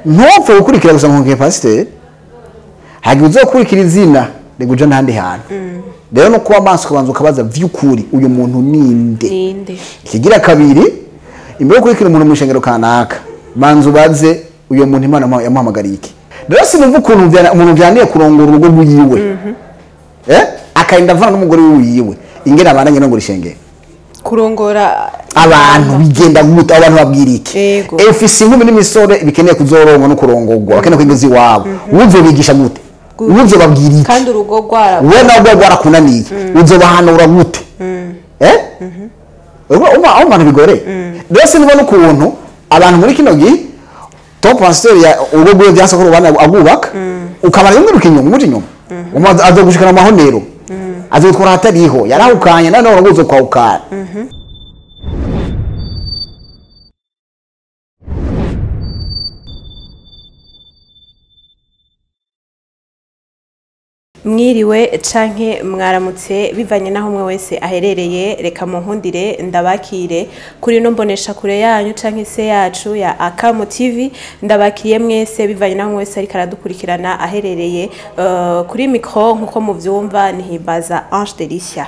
ntopfe gukurikira gusa ngo pasiteri hagiye uzokurikira izina riguja ntandi hantu rero no kuba amaso kubanza ukabaza vy'ukuri uyu muntu ninde ikigira kabiri imbere kurikira umuntu mwishengero kanaka manzu baze uyu muntu Imana yamuhamagariye iki rero sinumva ukuntu umuntu vyaniye kurongora urugo rwiwe akarinda avana n'umugore wiwe ingera abananye no ngurishengero kurongora abantu bigenda gute abantu babwira iki efisi inkumi n'imisore bikeneye kuzorongo no kurongorwa bakeneye kwingozi wabo uzo bigisha gute uzo babwira iki kandi urugo rwara we nabwo rwarakunaniye uzo bahanura gute abantu bigore rero sinubona ukuntu abantu muri kino gihe top pastor ya urugo rwe byasa ko rubana abubaka ukamara yumwiruka inyuma umuti inyuma umaze azogushikana amahonero azotwara hatariho yarahukanye none urugo kwawukana mwiriwe canke mwaramutse bivanye naho umwe wese aherereye reka munkundire ndabakire kuri no mbonesha kure yanyu canke se yacu ya Akamo TV ndabakiriye mwese bivanye naho umwe wese ari karadukurikirana aherereye kuri micro nkuko muvyumva nihimbaza Ange Delicia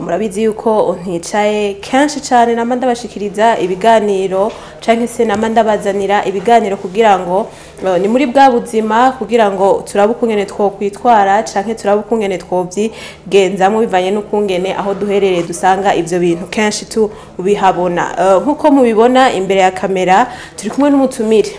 murabizi yuko nticaye kenshi cyane nama ndabashikiriza ibiganiro canke se nama ndabazanira ibiganiro kugira ngo ni muri bwa buzima kugira ngo turabukungene twokwitwara canke turabukungene twovyigenzamo bivanye n'ukungene aho duherereye dusanga ivyo bintu kenshi tu bihabona nkuko mubibona imbere ya kamera turi kumwe n'umutumire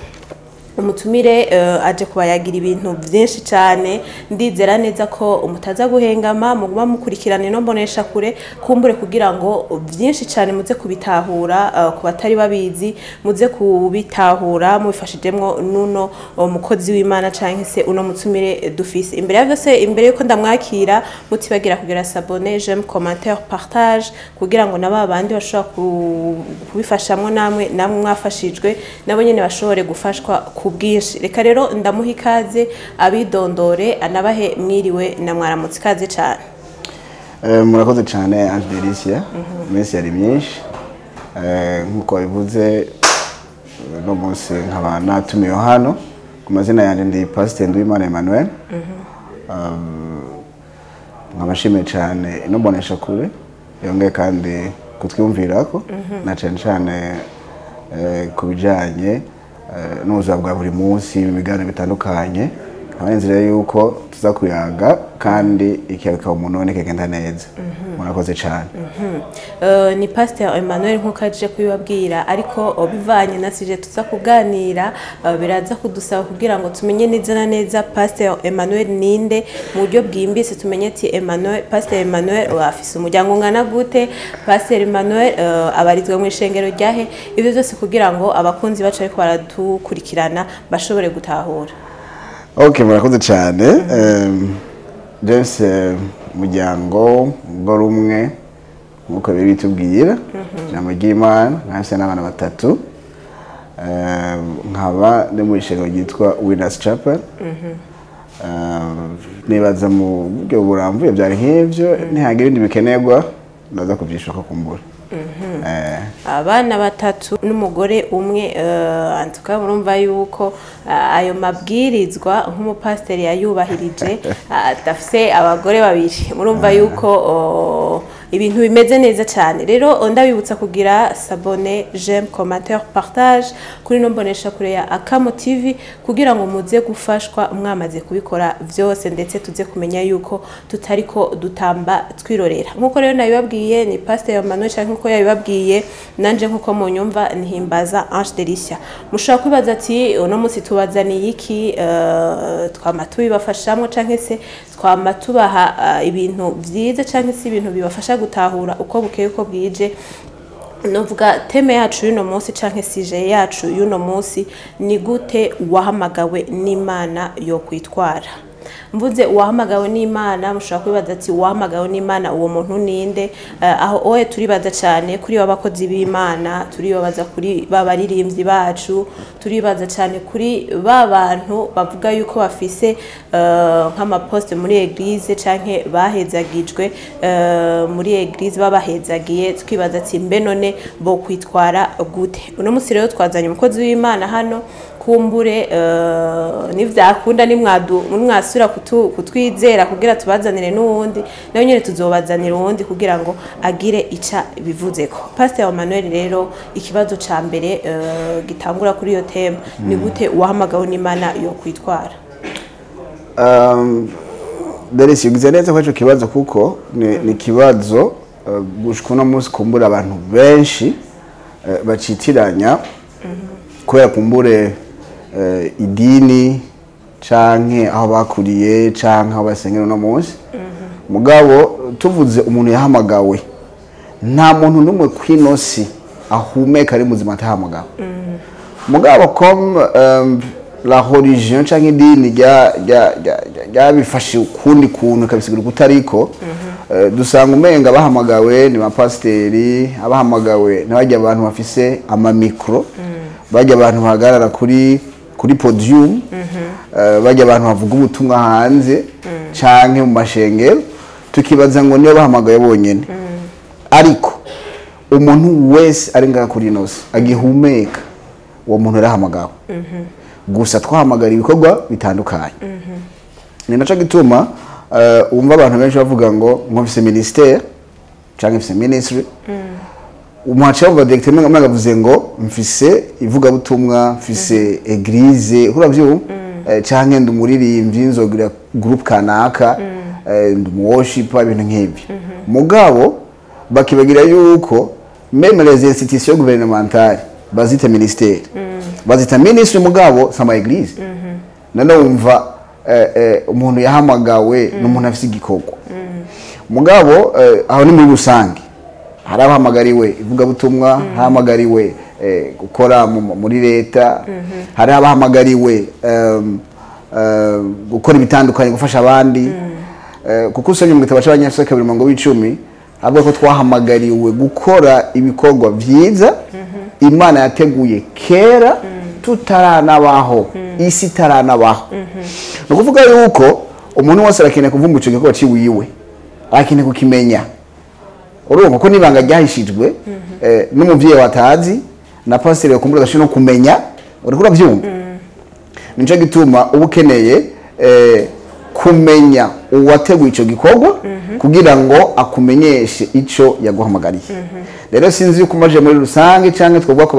umutumire aje kubayagira ibintu byinshi cyane ndizera neza ko umutaza guhengama muguma mukurikirana no mbonesha kure kumbure kugira ngo byinshi cyane muze kubitahura ku batari babizi muze kubitahura mubifashijemwo nuno umukozi w'Imana canke se uno mutumire dufise imbere ya byose imbere yuko ndamwakira mutibagira kugira s'abonner j'aime commentaire partage kugira ngo nababandi bashobora kubifashamwe namwe mwafashijwe nabo nyene bashobore gufashwa kubwinshi reka rero ndamuha ikaze abidondore anabahe mwiriwe na mwaramutse ikaze cyane murakoze cyane Ange Delicia mesi yari myinshi nkuko bivuze no munsi nkaba natumiye hano ku mazina yanjye ndi Pastor Nduwimana Emmanuel nkabashimiye cyane ino mbonesha kure yongeye kandi kutwumvirako na cyane kubijanye n'ubuzima bwa buri munsi ibiganiro bitandukanye abanenzira yuko tuza kuyaga kandi ikiyaga umuntu wone kagenda neza murakoze cyane ni Pastor Emmanuel nkuko aje kubibabwira ariko bivanye na sije tuza kuganira biraza kudusaba kugira ngo tumenye neza na neza Pastor Emmanuel ninde mu buryo bwimbise tumenye ati Pastor Emmanuel afise umuryango ngana gute Pastor Emmanuel abarizwa mu ishengero ryahe ibyo byose kugira ngo abakunzi bacu ariko baradukurikirana bashobore gutahura. Okay, murakoze cyane James mujyango ngo rumwe nkuko bitubwira jambo ry'Imana nkase n'abana batatu nkaba ndi mu ishengero ryitwa Winners Chapel nibaza mu buryo buramvuye byari nk'ivyo ntihagira ibindi bikenerwa ndaza kuvyishaka kumbura abana batatu n'umugore umwe antuka murumva yuko ayo mabwirizwa nk'umupasiteri yayubahirije adafise abagore babiri murumva yuko ibintu bimeze neza cyane rero ndabibutsa kugira s'abonner j'aime commentaire partage kuri no mbonesha kure ya Akamo TV kugira ngo muze gufashwa mwamaze kubikora byose ndetse tuze kumenya yuko tutariko dutamba twirorera nkuko rero nabibabwiye ni Pastor Emmanuel cyangwa nkuko yabibabwiye nanje nkuko munyumva nihimbaza Ange Delicia mushaka kwibaza ati uno munsi tubazaniye iki twamatuye canke se twamatubaha ibintu byiza canke se ibintu bibafasha gutahura uko bukeye uko bwije novuga teme yacu yuno munsi canke sije yacu yuno munsi ni gute wahamagawe n'Imana yo kwitwara mvuze wahamagawe n'Imana mushaka kwibaza ati wahamagawe n'Imana uwo muntu ninde aho oye turibaza cyane kuri abakozi b'Imana turibaza kuri babaririmbyi bacu turibaza cyane kuri babantu bavuga yuko bafise nk'ama poste muri eglise canke bahezagijwe muri eglise babahezagiye twibaza ati mbe none bo kwitwara gute uno munsi rero twazanye umukozi w'Imana hano kumbure nivyakunda nimwasura kutwizera kugira tubazanire n'uwundi nayo nyene tuzobazanira uwundi kugira ngo agire ica bivuzeko. Pastor Emmanuel rero ikibazo ca mbere gitangura kuri iyo tema ni gute uwahamagawe n'Imana yo kwitwara? Darisi ugize neza kwacho kibazo kuko ni kibazo gushikuna munsi kumbura abantu benshi bacitiranya kubera kumbure idini canke aho bakuriye canke aho basengera no munsi mugabo tuvuze umuntu yahamagawe nta muntu numwe kwinosi ahumeka ari muzima atahamagawe mugabo comme la religion canke idini bifashe ukundi kuntu kabisigura kutariko dusanga umenga bahamagawe ni bapasteri abahamagawe n'abajya abantu bafise ama micro bajya abantu bahagarara kuri podium bajya abantu bavuga ubutumwa hanze canke mu mashengero tukibaza ngo niyo bahamagaye bonyene ariko umuntu wese ari ngaha kuri nose agihumeka uwo muntu arahamagawe gusa twahamagara ibikorwa bitandukanye ni naco gituma umva abantu benshi bavuga ngo mfise ministère canke mfise ministry umuhaca wa directement mwagavuze ngo mfise ivuga butumwa mfise église uravyo canke ndumuririmbyi nzogira groupe kanaka ndumuworship ibintu nk'ibyo mugabo bakibagira yuko même les institutions gouvernementales bazita ministère bazita ministry mugabo sama église nanumva umuntu yahamagawe n'umuntu afise igikorwa mugabo aho ni muri rusange hari abahamagariwe ivuga butumwa hahamagariwe gukora muri leta hari abahamagariwe gukora ibitandukanye gufasha abandi kuko usomye mu gitabo cy'abanyafrika 210 avuga ko twahamagariwe gukora ibikorwa vyiza Imana yateguye kera tutaranabaho isi taranabaho no kuvuga yuko umuntu wese arakeneye kuvumba ico gikorwa ciwiwe arakeneye kukimenya urumva ko nibanga ryahishijwe n'umuvyeyi watazi na pastor yakumbura gashi no kumenya uri kuravyumva nico gituma ubukeneye kumenya uwateguye ico gikorwa kugira ngo akumenyeshe ico yaguhamagariye rero sinzi yuko maje muri rusange canke twobwa ko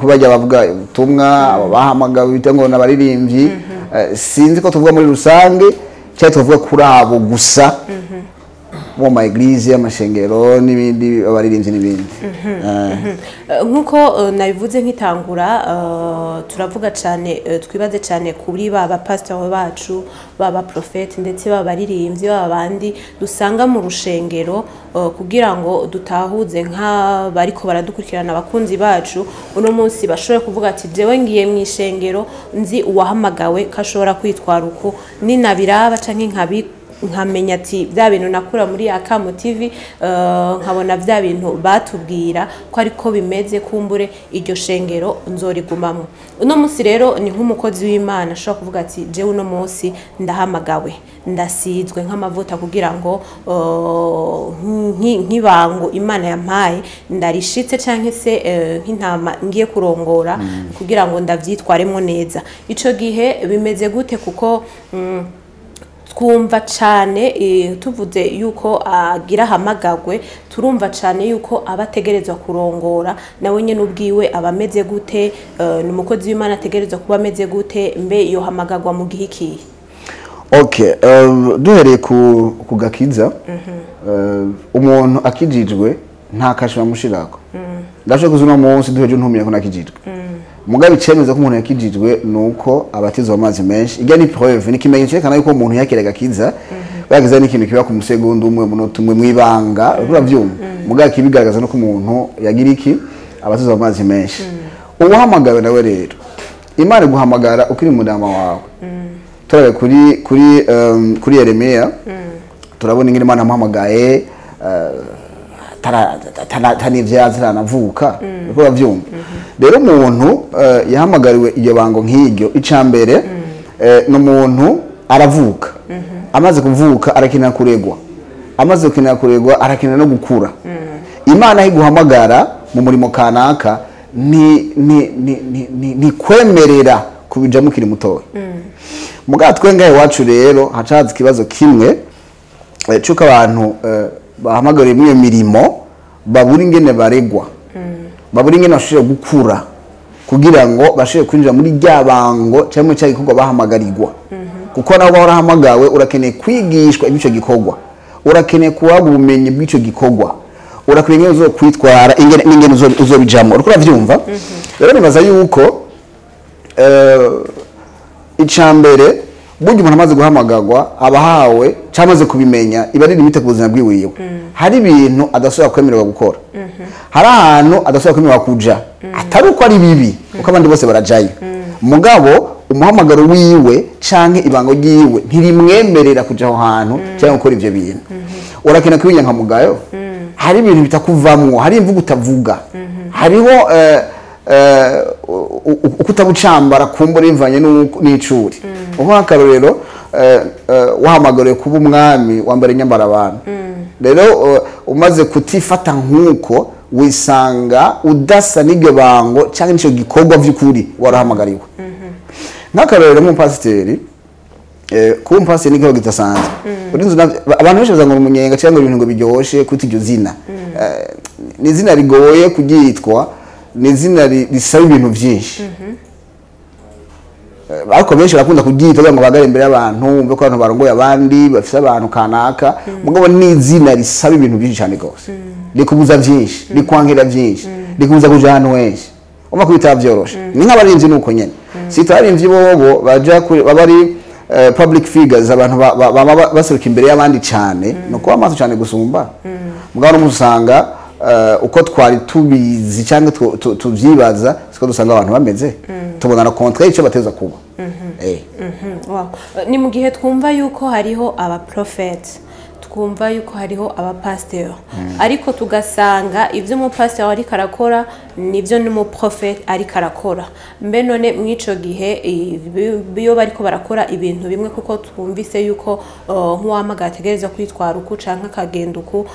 bajya bavuga ubutumwa bahamagawe bitango n'abaririmbyi sinzi ko tuvuga muri rusange cyangwa tuvuga kuri abo gusa mu ma église amashengero n'ibindi abaririmbyi n'ibindi nkuko nabivuze nkitangura turavuga cyane twibaze cyane kuri baba pastor bacu baba prophet ndetse baba baririmbyi babandi dusanga mu rushengero kugira ngo dutahuze nka bariko baradukurikirana abakunzi bacu uno munsi bashobora kuvuga ati jewe ngiye mu ishengero nzi uwahamagawe kashobora kwitwara uko ninabiraba canke nkamenya ati bya bintu nakura muri Akamo TV nkabona bya bintu batubwira ko ariko bimeze kumbure iryo shengero nzorigumamo uno munsi rero ni nk'umukozi w'Imana ashobora kuvuga ati je uno munsi ndahamagawe ndasizwe nk'amavuta kugira ngo nkibango Imana yampaye ndarishitse canke se nk'intama ngiye kurongora kugira ngo ndavyitwaremo neza ico gihe bimeze gute kuko twumva cyane tuvuze yuko agira hamagagwe turumva cyane yuko abategerezwa kurongora nawe nyene ubwiwe abameze gute n'umukozi w'Imana ategerezwa kuba ameze gute mbe yo hamagagwa mu gihiki Okay duhereye ku gakiza umuntu akijijwe nta kashwa mushirako ndasho kuzuna munsi duheje ntumye ko nakijijwe mugabe icemeza ko umuntu yakijijwe nuko abatizwa amazi menshi ijya ni preuve ni kimenyetso cyerekana yuko umuntu yakiraga kiza bagize n'ikintu kiba ku musegonda umwe munota umwe mwibanga uravyumva mugabe kibigaragaza no ko umuntu yagira iki abatizwa amazi menshi uwahamagawe nawe rero Imana guhamagara ukiri mudama wawe turabe kuri Yeremiya turabona ingene Imana amuhamagaye tanivyaza navuka uravyumva rero umuntu yahamagariwe iyo bango nk'iryo icambere no muntu aravuka amaze kuvuka arakenera kuregwa amaze gukenera kuregwa arakenera no gukura Imana iguhamagara mu murimo kanaka ni kwemerera kubijamo kiri mutoya mugabo twengaye wacu rero hacaza ikibazo kimwe cyuko abantu bahamagariye mu mirimo babura ingene baregwa babura ingene bashobora gukura kugira ngo bashobore kwinjira muri ryabango cyangwa cya gikorwa bahamagarirwa kuko nabo barahamagawe urakeneye kwigishwa ibyo gikorwa urakeneye kuwaga ubumenyi bw'icyo gikorwa urakeneye zo kwitwara ingene uzobijamo uriko uravyumva rero nibaza yuko icambere buryo umuntu amaze guhamagarwa abahawe cyamaze kubimenya iba ari limite ku buzima bwiwiwe hari ibintu adasubira kwemererwa gukora hari ahantu adasubira kwemererwa kuja atari uko ari bibi kuko abandi bose barajayo mugabo umuhamagaro wiwe canke ibango ryiwe ntirimwemerera kuja aho hantu cyangwa gukora ivyo bintu urakeneye kubinya nka mugayo hari ibintu bitakuvamwo hari imvugo utavuga hariho ukutabucambara kumbura imvanye n'icuri uko akarorero wahamagariwe kuba umwami wambere nyambara abantu rero umaze kutifata nkuko wisanga udasa n'iryo bango cyangwa n'icyo gikorwa vy'ukuri warahamagariwe nk'akarorero nk'umupasiteri kuba umupasiteri n'igikorwa gidasanzwe abantu benshi bazanga umunyenga cyangwa ibintu ngo biryoshe kuti iryo zina ni izina rigoye kuryitwa ni izina risaba ibintu byinshi ariko benshi barakunda kuryita kugira ngo bagare imbere y'abantu bumve ko abantu barongoye abandi bafite abantu kanaka mugabo ni izina risaba ibintu byinshi cyane rwose rikubuza byinshi rikwangira byinshi rikubuza kuja ahantu henshi umva ko bitaba byoroshe ni nk'abarinzi nuko nyene sitarinzi bobo baja babari public figures abantu baseruka imbere y'abandi cyane no kuba amaso cyane gusumba mugabo n'umusanga uko twari tubizi cyangwa tuvyibaza siko dusanga abantu bameze tubona na contraire icyo bateza kuba wow. Ni mu gihe twumva yuko hariho aba prophets twumva yuko hariho aba pasteur ariko tugasanga ivyo mu pasteur ari karakora nivyo ni mu prophet ari karakora mbe none mwico gihe biyo bariko barakora ibintu bimwe kuko twumvise yuko nk'uwamagara ategereza kwitwara uku canke akagenda uku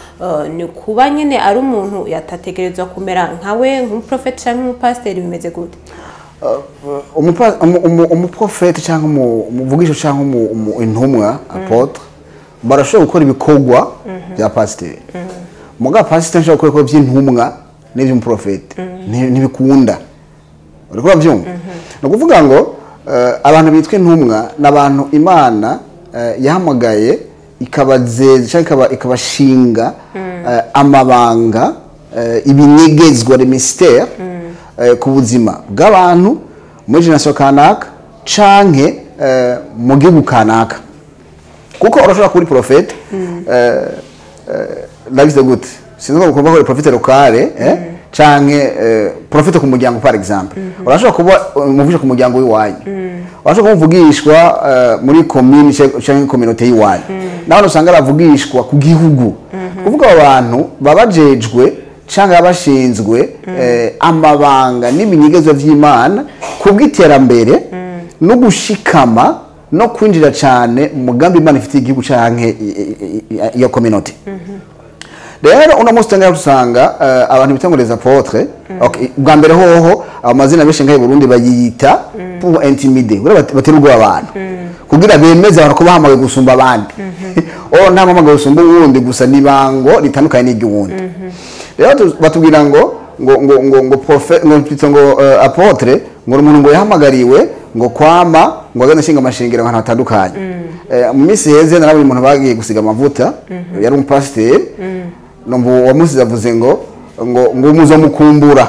ni kuba nyene ari umuntu yatategerezwa kumera nkawe nk'umuprophet canke umupasteur bimeze gute umuprofeti cyangwa umuvugisho cyangwa intumwa apotre barashobora gukora ibikorwa bya pasiteri muga pasiteri ashobora gukora by'intumwa n'iby'umuprofeti ntibikunda uriko urabyumva ni ukuvuga ngo abantu bitwa intumwa n'abantu imana yahamagaye ikabazeza cyangwa ikabashinga amabanga ibinyegezwa de mystère ku buzima bw'abantu muri generation kanaka canke mu gihugu kanaka kuko urashobora kuri profete ndabize gute sinzi ko kuba profete locale canke profete ku muryango par exemple urashobora kuba umuvugisha ku muryango w'iwanyu urashobora kumvugishwa muri commune canke communauté y'iwanyu naho usanga aravugishwa ku gihugu kuvuga abantu babajejwe cyangwa abashinzwe amabanga n'ibinyegezwa by'Imana kubw'iterambere no gushikama no kwinjira cyane umugambi Imana ifite igihugu canke ya communauté rero uno munsi tanga usanga abantu bitangoreza apotre bwa mbere hoho amazina benshi ngaye Burundi bayita pour intimider baterwa abantu kugira bemeze abantu ko bahamagaye gusumba abandi nta mpamagaye gusumba uwundi gusa nibango ritandukanye n'igihundi rero batubwira ngo prophet ngo apotre ngo umuntu ngo yahamagariwe ngo kwama ngo agana shinga amashingiro ahantu hatandukanye mu minsi heze naraburi umuntu bagiye gusiga amavuta yari umupasiteri nombo wamusize avuze ngo umuzo mukumbura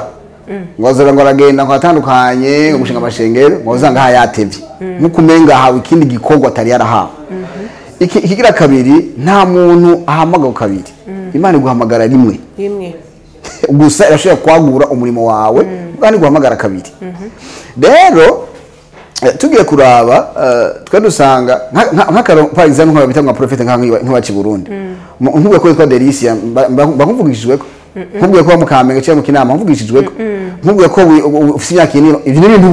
ngo azora ngo aragenda ngo atandukanye ngo gushinga amashingiro ngo uzanga hayatevye nkukumenga hawe ikindi gikorwa atari yarahawe ikigira kabiri nta muntu ahamagaye kabiri Imana iguhamagara rimwe gusa irashobora kwagura umurimo wawe kandi guhamagara kabiri rero tugiye kuraba twa dusanga nk'akaro par exemple nk'abita nka prophète nk'abaci Burundi nk'ubwo ko yitwa Delicia bakumvugishijwe ko nk'ubwo ko mukamenge cyangwa mu kinama mvugishijwe ko nk'ubwo ko ufite imyaka ine ibyo ni ibintu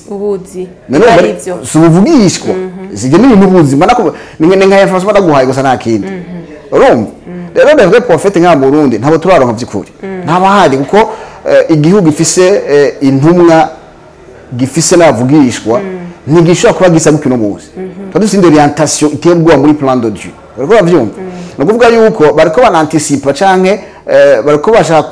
ubuzi none subuvugishwa sije ni ibintu ubuzi mbona ko ni nka information badaguhaye gusa nta kindi urumva rero ndavuga prophète nka Burundi ntabo turaronka by'ukuri ntabahari kuko igihugu gifise intumwa gifise n'abavugishwa ntigishobora kuba gisa gutyo no munsi dufite indi orientation iterwa muri plan de Dieu bariko bavyumva no kuvuga yuko bariko bananticipa canke bariko bashaka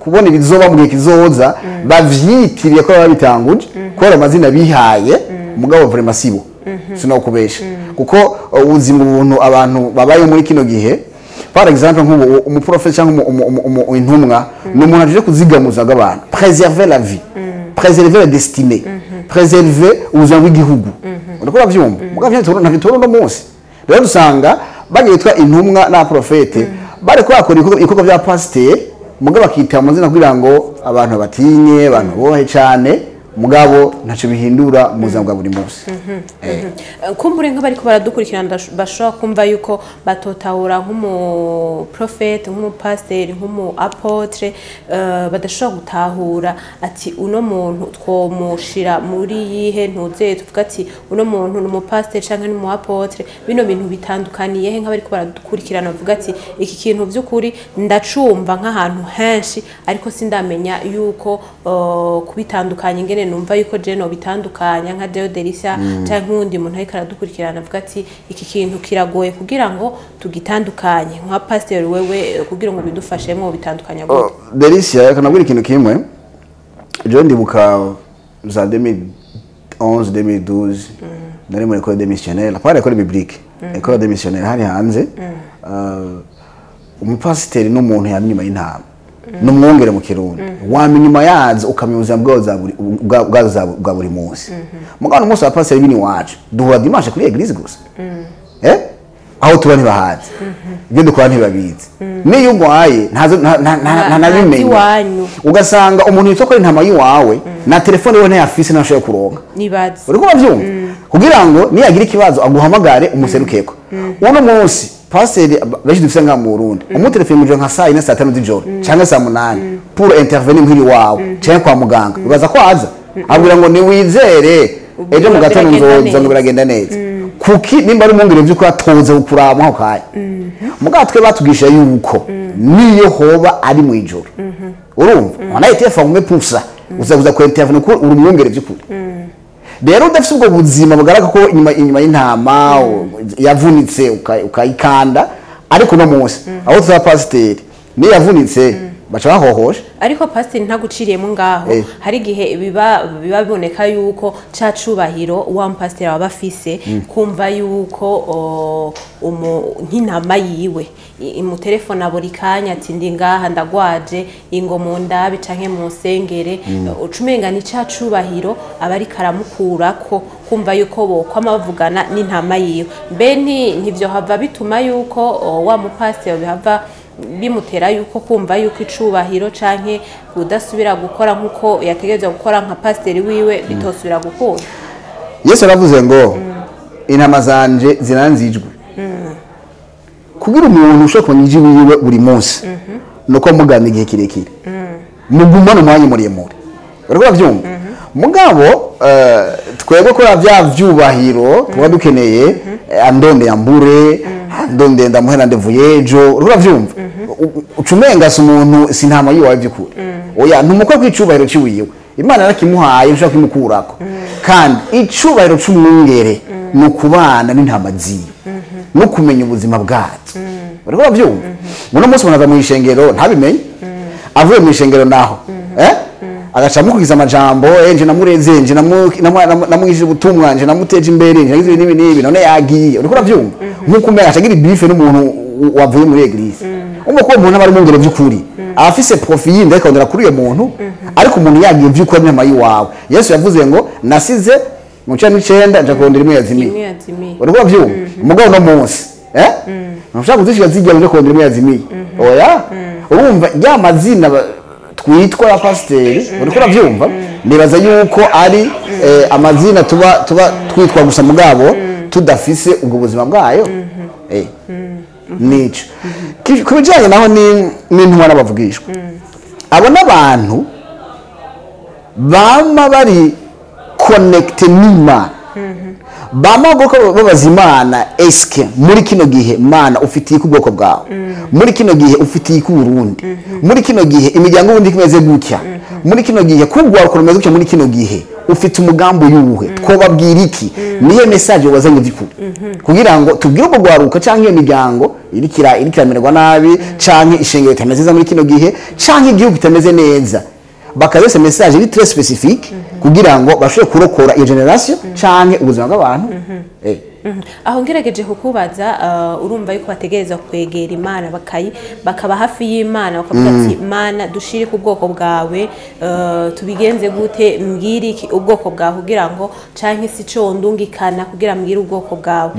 kubona ibizoba mu gihe kizoza bavyitiriye ko babitanguje ko amazina bihaye mugabo vraiment sibo sinokubesha kuko ubuzima ubuntu abantu babaye muri kino gihe par exemple nk'ubu umuprofesseur cyangwa intumwa n'umuntu aje kuzigamuza abantu préserver la vie préserver la destinée préserver ubuzima bw'igihugu uriko bavyumva mugabo ntavitoro no munsi rero dusanga bagitwa intumwa na profete bariko bakora ibikorwa bya pasteur mugabo bakita amazina kugira ngo abantu batinye abantu bohe cyane mugabo ntaco bihindura mu buzima bwa buri munsi kumbure nk'abari ko baradukurikirana bashobora kumva yuko batotahura nk'umu prophète nk'umu pasteur nk'umu apotre badashobora gutahura ati uno muntu twomushira muri yihe ntuzeye tuvuga ati uno muntu ni umu pasteur canke n'umu apotre bino bintu bitandukaniye he nk'abari ko baradukurikirana bavuga ati iki kintu by'ukuri ndacumva nk'ahantu henshi ariko sindamenya yuko kubitandukanya ingene numva yuko Jeno bitandukanya nka Deo Delicia cyangwa nk'undi muntu ariko aradukurikirana avuga ati iki kintu kiragoye kugira ngo tugitandukanye nka pasteur wewe kugira ngo bidufashemo bitandukanya gute Delicia kanabwira ikintu kimwe je ndibuka za 2011 2012 nari muri école de missionnaire par école biblique école de missionnaire hari hanze umupasiteri n'umuntu yari nyuma y'intama numwongere mu kirundi wamenyuma yazo ukamyuza bwa buri munsi mugabo no munsi wa pasiteri bini wacu duhura dimanche kuri eglise gusa aho tuba ntibahazi ibyo dukora ntibabizi niyo ugwaye ntanabimenya ugasanga umuntu yitwa ko ari intama yiwawe na telefone we ntayafise ntashobora kuronka nibazi uriko bavyumva kugira ngo niyagira ikibazo aguhamagare umuserukeko uno munsi passer baje dufise nga mu Burundi umutelefone muje nka saa 4 saa 5 z'ijoro cyangwa saa 8 pour intervenir nkiri wawe cyangwa kwa muganga ubaza ko aza abwira ngo ni wizere ejo mu gatondo nzoza ngo biragenda neza kuki nimba ari umwongere vy'uko atoza gukurama aho kaya mugatwe batugisha yuko niyo hoba ari mu ijoro urumva wana telefone umwe pusa uzabuza ko intervenir ko uri umwongere vy'ukuri rero udafite ubwo buzima bugaragara ko inyuma y'intama yavunitse ukayikanda ariko no munsi aho tuza pasiteri ni yavunitse baca bahohosha ariko pasiteri ntaguciriyemo ngaho hari igihe biba biboneka yuko cacubahiro wa pasiteri aba afise kumva yuko nk'intama yiwe imutelefona buri kanya ati ndi ngaha ndagwaje ingo mu ndabi canke mu sengere ucumenga ni cacubahiro abari karamukurako kumva yuko bokwama bavugana n'intama yiwe mbe ntivyo hava bituma yuko wa mupasiteri bihava bimutera yuko kumva yuko icubahiro canke kudasubira gukora nkuko yategerezwa gukora nka pasiteri wiwe bitosubira gukora Yesu aravuze ngo intama zanje zinanzijwe kugira umuntu ushaka kunyiji wiwe buri munsi nuko mugana igihe kirekire mugumana umwanya muremure uriko bavyumva mugabo twebwe ko bya vyubahiro tuba dukeneye andonde yambure andonde ndamuhera ndevuyejo uriko bavyumva ucumenga se umuntu sintama yiwawe byukuri oya ntumukwe kwicubahiro ciwiwe Imana yarakimuhaye ushaka kimukurako kandi icubahiro c'umwungere no kubana n'intama ziwe no kumenya ubuzima bwacu uriko bavyumva muno munsi umuntu ava mu ishengero ntabimenye avuye mu ishengero naho agaca mukugiza amajambo nje namureze nje namwishije ubutumwa nje namuteje imbere nje nagize nibi none yagiye uriko uravyumva nkuko umenya acagira ibife n'umuntu wavuye muri eglise umukobwa umuntu abari mu ngero by'ukuri afise profit yindi akondera kuri uyo muntu ariko umuntu yagiye by'ukuri n'ama yiwawe Yesu yavuze ngo nasize mu cya 9 nje kondera imwe yazimiye uriko uravyumva umugabo no munsi ntushaka kuzishika zijya nje kondera imwe yazimiye oya urumva ya mazina twitwa ya pasiteri uriko uravyumva nibaza yuko ari amazina tuba twitwa gusa mugabo tudafise ubwo buzima bwayo nico kubijanye naho n'intumwa n'abavugishwa abo n'abantu bama bari connecte n'Imana bama goko babazimana eske muri kino gihe Mana ufitiye ku bwoko bwawe muri kino gihe ufitiye ku Burundi muri kino gihe imiryango ubundi kimeze gutya muri kino gihe kubwa ukomeza gutya muri kino gihe ufite umugambi yuhe twobabwira iki niyo message wazanye by'ukuri kugira ngo tubwire ubwo gwaruka canke iyo miryango irikiramerwa nabi canke ishengero itameze neza muri kino gihe canke igihugu kitameze neza bakazese message iri très spécifique kugira ngo bashobore kurokora iyo generation canke ubuzima bw'abantu aho ngerageje kukubaza urumva yuko bategereza kwegera Imana bakaba hafi y'Imana bakavuga ati Imana dushire ku bwoko bwawe tubigenze gute mbwira iki ubwoko bwawe kugira ngo canke si cyo ndungikana kugira mbwira ubwoko bwawe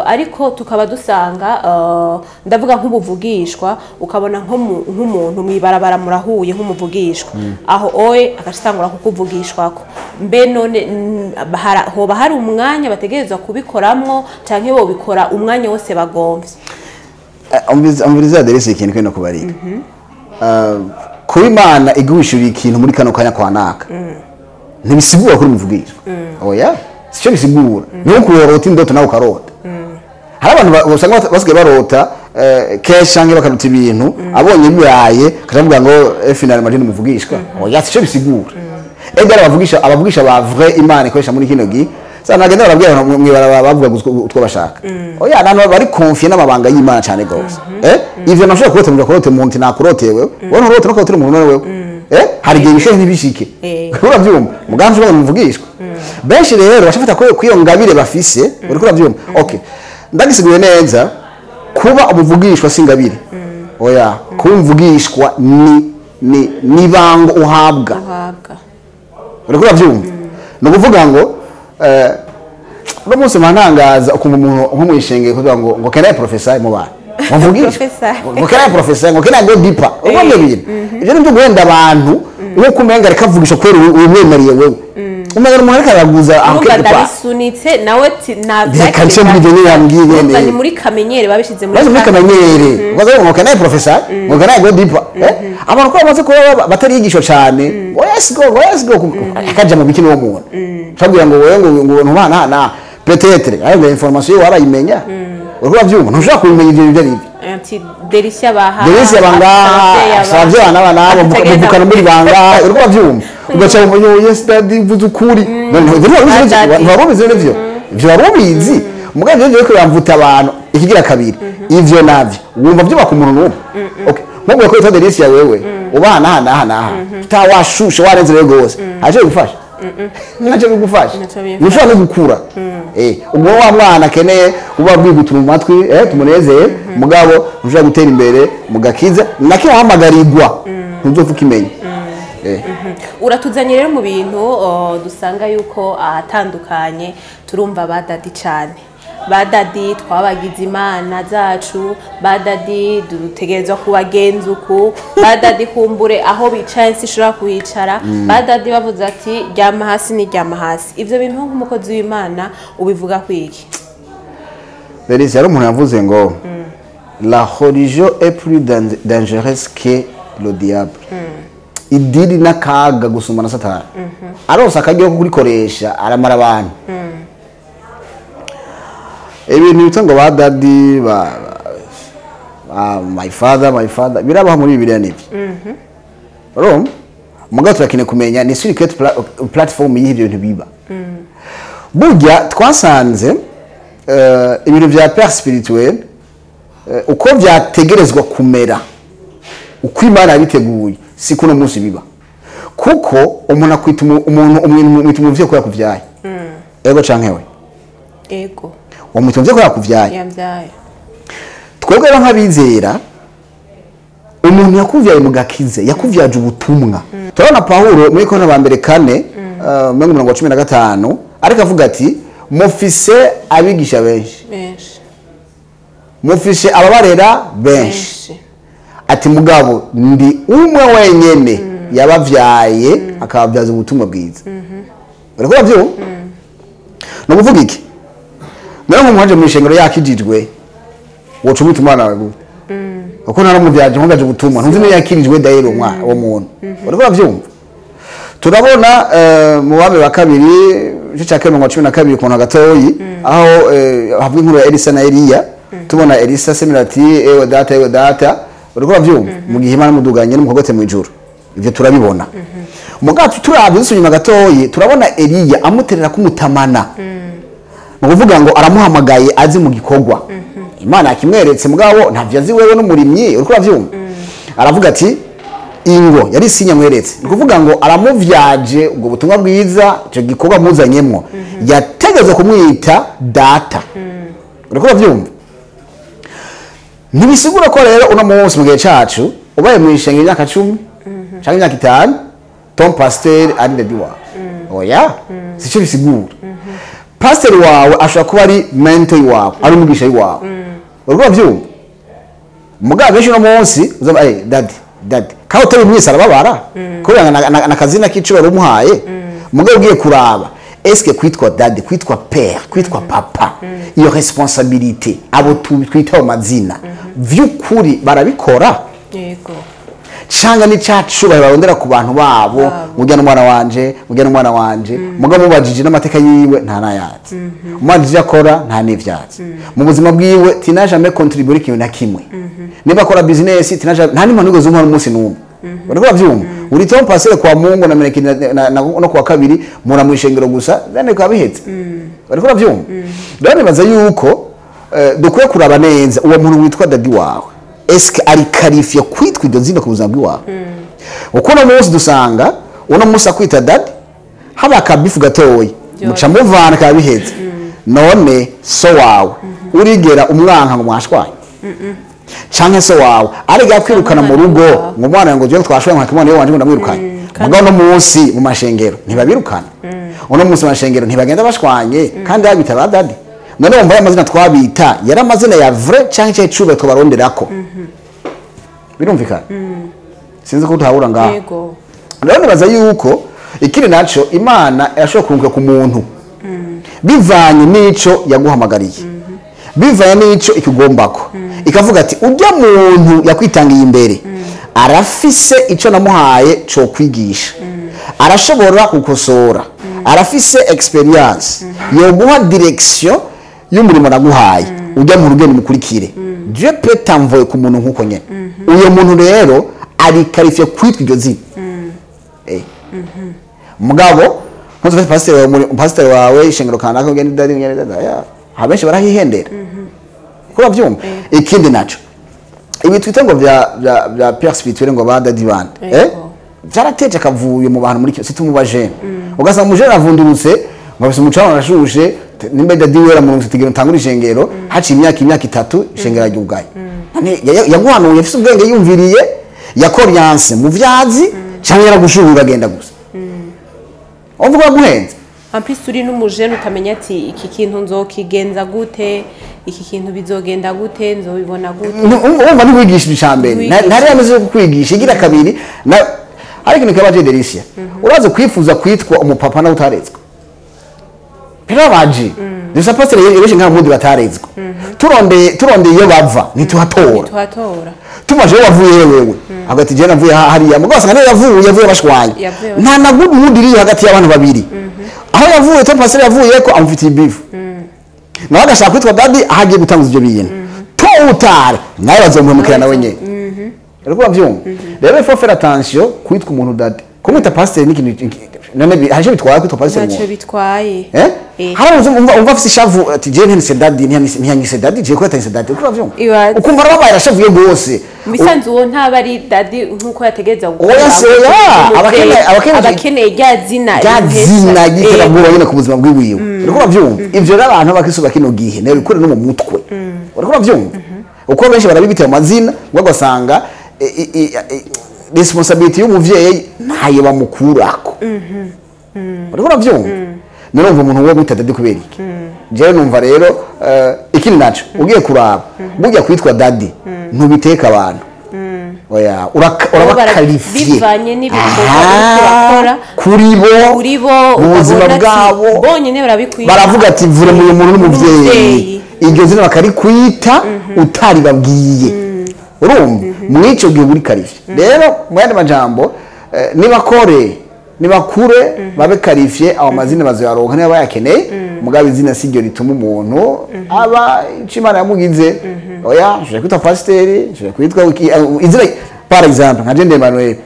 ariko tukaba dusanga ndavuga nk'ubuvugishwa ukabona nk'umuntu mwibarabara murahuye nk'umuvugishwa aho oye akashitangura kukuvugishwako mbe none hoba hari umwanya bategereza kubikoramwo canke bo bikora umwanya wose bagomvye umviriza derese ikintu kwenda kubarira kuba Imana iguhishurira ikintu muri kano kanya kwanaka ntibisigura kuri muvugishwa oya sico bisigura niho kurota indoto nawe ukarota hari abantu basanga basigaye barota kesha nge bakaruta ibintu abonye bibaye karavuga ngo final marine muvugishwa oya sico bisigura egara abavugisha ba vrai Imana ikoresha muri kino gi sana nagenda barabwira mwibara bavuga utwo bashaka oya nano bari confiant n'amabanga y'Imana cyane gose ivyo nashobora kurota mu gakote mu nti nakurotewe wona urote no turi mu none wewe hari gihe bishe ntibishike uravyumva muganje bwo muvugishwa benshi rero bashafata ko iyo ngabire bafise uri kuravyumva okay ndagisiguye neza kuba umuvugishwa singabire oya kumvugishwa ni bango uhabwa uri kuravyumva no kuvuga ngo no munsi manangaza ukumva umuntu nko mwishengeye kuvuga ngo keneye professeur mu bana muvugishwa ngo keneye professeur ngo keneye go deeper ubonye bintu ivyo nibyo guhenda abantu uko kumenga rekavugisha kwera umwemeriye wewe umenya umuntu ariko araguza ndabisunitse nawe navyaje muri byo yambwiye nene ni muri kamenyere babishize muri kamenyere ubaza ngo keneye professeur ngo keneye go deeper abantu ko bamaze kuba batarigisho cyane yes go akaja mu bikino wo muntu chabwira ngo wewe ngo ntubana na peut-être ayo information warayimenya urwa byuma ntushaka kubimenya ivyo byo anti Delisia baha savye abana bukana muri banga urwa byuma ugaca umunyo yes daddy vuzukuri ntiwarubizi n'ivyo ivyo warubizi mugaje nje ko yamvuta abantu ikigira kabiri ivyo navyo wumva byo bakumuntu n'umwe okay mubwo ko Delisia wewe ubana hana tawashusha warenze rego gose aje gufasha naje bigufasha nishobora no gukura ubwo wa mwana keneye uba bwigutuma mu matwi tumunezeye mugabo nje gutera imbere mugakiza naki wahamagarirwa ntuzofuka imenye uratuzanye rero mu bintu dusanga yuko ahatandukanye turumva badadi cyane badadi twabagize Imana zacu badadi dutegerezwa kubagenza uku badadi kumbure aho bicaye sishobora kuhicara badadi bavuze ati ryama hasi ni ryama hasi ivyo bintu nk'umukozi w'Imana ubivuga kwiki Delisia ari umuntu yavuze ngo la religion est plus dangereuse que le diable idiri nakaga gusumba na satani aronsa akagiye ko kurikoresha aramara abantu ibintu bitanga badadi my father birabaho muri Bibiliya nivyo rom mugato yakine kumenya ni secret platform y'ibyo bintu biba burya twasanze ibintu vya père spirituel uko vyategerezwa kumera uko Imana yabiteguye si kuno munsi biba kuko umuntu akwita umuntu umuvye ko yakuvyaye ego cankewe ego umutumvye ko yakuvyaye twebwe nk'abizera umuntu yakuvyaye mu gakize yakuvyaje ubutumwa turabona Paulo muri Korinto ba mbere 4:15 ariko avuga ati mufise abigisha benshi mufise ababarera benshi ati mugabo ndi umwe wenyene yabavyaye akabavyaza ubutumwa bwiza uriko bavyo no kuvuga iki naho muhaje mu ishengero yakijijwe wocu mutumana wawe uko nara mu byaje nkungaje gutuma ntuzi ne yakirijwe dayero uwo muntu uriko bavyumva turabona mu bame ba kabiri cyo 12 ku gatoyi aho havuga inkuru ya Elisa na Eliya tubona Elisa semirati ewe data uriko bavyumva mu gihe Imana muduganye n'umukogote mu ijuru ivyo turabibona mugacu turabye dusunyuma gatoyi turabona Eliya amuterera kumutamana mu kuvuga ngo aramuhamagaye azi mu gikorwa Imana yakimweretse mugabo ntavyo azi wewe n'umurimyi uriko uravyumva aravuga ati ingo yari sinya mweretse ni kuvuga ngo aramuvyaje ubwo butumwa bwiza ico gikorwa muzanyemwo yategeze kumwita data uriko uravyumva nibisigura ko rero uno munsi mu gihe cacu ubaye mwishenge imyaka 10 cyangwa imyaka 5 ton pasteur ari de biwa oya sico bisigura pasteur wawe ashobora kuba ari mentor wawe ari umugisha wawe uriko uravyumva mugabo benshi uno munsi uzaba dadi kaho utari mwese arababara kubera na kazina k'icubaro umuhaye mugabo ugiye kuraba eske kwitwa dadi kwitwa père kwitwa papa iyo responsabilité abo twitaho mazina vy'ukuri barabikora yego canga ni cacubaro barondera ku bantu babo mujya n'umwana wanje mugabo mubajije n'amateka yiwe nta nayazi umwajije akora nta n'ivyatsi mu buzima bwiwe tinaje jamais contribuer ikintu na kimwe niba akora business tinaje nta nimwe nigoze umwana umunsi n'umwe bariko bavyumva uri tom passer kwa Mungu na meleki no kwa kabiri mura mwishengero gusa then kwa bihetse bariko bavyumva rero nibaza yuko dukwiye kuraba neza uwo muntu witwa dadi wawe eske ari qualifié kwitwa iryo zina ku buzima bwawe uko no munsi dusanga uno munsi akwita dadi haba kabifu gatoyi muca muvana kabihetse none so wawe urigera umwanka ngo mwashwanye canke so wawe ariga kwirukana mu rugo ngo mwana ngo je twashwanye nka kimwana wanje ngo ndamwirukanye mugabo no munsi mu mashengero ntibabirukana uno munsi mu mashengero ntibagenda bashwanye kandi habita ba dadi none wumva amazina twabita yari amazina ya vrai canke cyo cube twabaronderako birumvikana sinzi ko utahura ngaho yego rero nibaza yuko ikiri naco Imana yashobora kunguka ku muntu bivanye n'ico yaguhamagariye bivanye n'ico ikugombako ikavuga ati ujya muntu yakwitangiye imbere arafise ico namuhaye cyo kwigisha arashobora gukosora arafise experience yo guha direction y'umurimo naguhaye ujya mu rugendo mukurikire Dieu peut t'envoyer ku muntu nkuko nyene uyo muntu rero ari qualifié kwitwa iryo zina mugabo ntuzi pastor wawe ishengero kanaka ugenda dadi ya habenshi barahihendera kuba vyumva ikindi naco ibi twita ngo bya père spirituel ngo ba dadi band byarateje akavuye mu bantu muri cyo situ mu bajene ugasanga mujene avundurutse ngo bise umucano arashushe nimbe dadi wera mu nsitigiro ntangura ishengero haci imyaka 3 ishengero aryugaye yaguhanuye afise ubwenge yumviriye yakoriyanse mu vyazi cyangwa yaragushuhura agenda gusa uvuga guhenze ampisi uri n'umujene ukamenya ati iki kintu nzokigenza gute iki kintu bizogenda gute nzobibona gute umva ni kwigisha icambere ntari yamaze kukwigisha igira kabiri na ariko nikabaje Delicia uraze kwifuza kwitwa umupapa na utaretswe pirabaji Disa pastor yereshe nka mundi bataretswe turonde iyo bava nituhatora tumaje wavuye wewe hagati je navuye hariya mugasa ngane yavuye bashwanye nta na good mood iri hagati y'abantu babiri aho yavuye to pastor yavuye ko amufitiye beef nawe agashaka kwitwa dadi ahagiye gutanguza ibyo bintu to utare nawe bazomuhemukira nawe nyene ariko bavyumva rero faut faire attention kwitwa umuntu dadi kumwita pastor n'ikintu none hashe bitwaye kwitwa pastor naco bitwaye harabuze umva afise shavu ati je ntse dadi ntiyanyise dadi je kwita nse dadi uko bavyumva ukumva rabaye rashavuye gose bisanzwe uwo ntaba ari dadi nkuko yategeza gukora abakene rya zina giterabwoba nyine ku buzima bw'iwiwe uriko bavyumva ivyo rero abantu bakisuba kino gihe nayo bikore no mu mutwe uriko bavyumva uko benshi barabibiteye amazina ngo gasanga responsibility y'umuvyeyi ntayo bamukurako uriko bavyumva none umva umuntu wo gwita dadi kubera iki je numva rero ikindi naco ugiye kuraba burya kwitwa dadi ntubiteka abantu oya urabakalifiye bivanye n'ibikorwa bakora kuri bo ubuzima bwabo bonyene barabikwiye baravuga ati vure mu muntu n'umuvyeyi iryo zina bakarikwita utari babwiye urumva mwico gihe buri kalifiye rero mu yandi majambo nibakure babe kalifiye aho mazina bazoyaronka niba bayakeneye mugabe izina siryo rituma umuntu aba icimana yamugize oya nshobora kwitwa pasiteri nshobora kwitwa izina par exemple nka Jende Emmanuel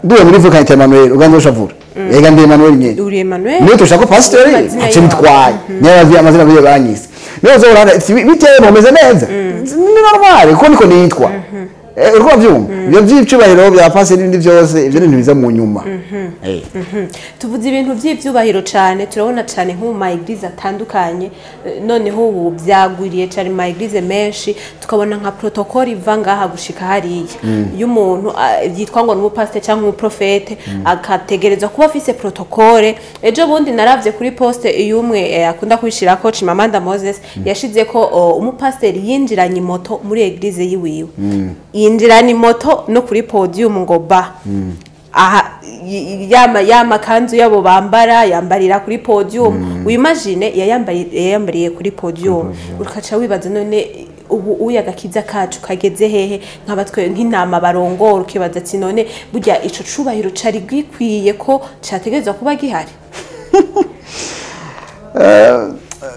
ndiwe muri vuka ite Emmanuel uganze ushavura yega ndi Emmanuel nyine uri Emmanuel niyo tushaka pastor ace bitwaye nyabazi amazina biye banyise niyo zo urana biteye bomeze neza ni normal ko niko nitwa urwo byumva ibyo by'icubahiro bya pastor n'ibindi byose ibyo ni biza mu nyuma tuvuze ibintu by'ibyubahiro cyane turabona cyane nko mu ma eglise atandukanye noneho ubu byagwiriye cyane mu ma eglise menshi tukabona nka protocol iva ngaha gushika hariya iyo umuntu yitwa ngo n'umupastor cyangwa umuprofete akategereza kuba afise protocol ejo bundi naravye kuri poste iyumwe akunda kwishira coach Mamanda Moses yashize ko umupastor yinjiranye moto muri eglise yiwiwe yinjiranye moto no kuri podium ngo ba aha yama kanzu yabo bambara yambarira kuri podium uyimagine yayambariye kuri podium ukaca wibaza none ubu uyagakiza kacu kageze hehe nkabatwe nk'inama barongora ukibaza ati none burya ico cubahiro cari gwikwiye ko categerezwa kuba gihari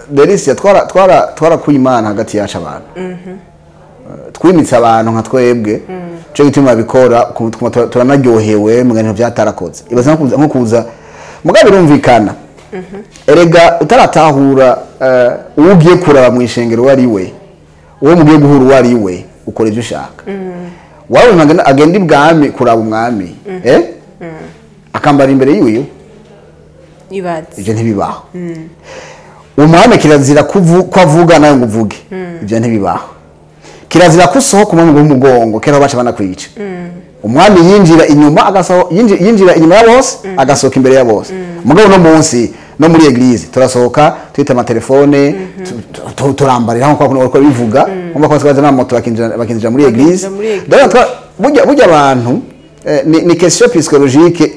Delicia twara kuyimana hagati yacu abantu twimitse abantu nka twebwe cyo gituma bikora turanaryohewe mu bintu byatarakoze ibaza nko kuza mugabe birumvikana erega utaratahura ugiye kuraba mu ishengero wari we uwo mugiye guhura wari we ukora ibyo ushaka wawe magana agenda ibwami kuraba umwami akambara imbere yiwe ibaze ibyo ntibibaho umwami kirazira kuvuga nawe ngo uvuge ibyo ntibibaho kirazira kusohoka umwami w'umugongo kera baca banakwica umwami yinjira inyuma yinjira inyuma ya bose agasohoka imbere ya bose mugabo no munsi no muri eglise turasohoka twita amatelefone turambarira nko uko bivuga umva ko twaza na moto bakinjira muri eglise burya abantu ni question psychologique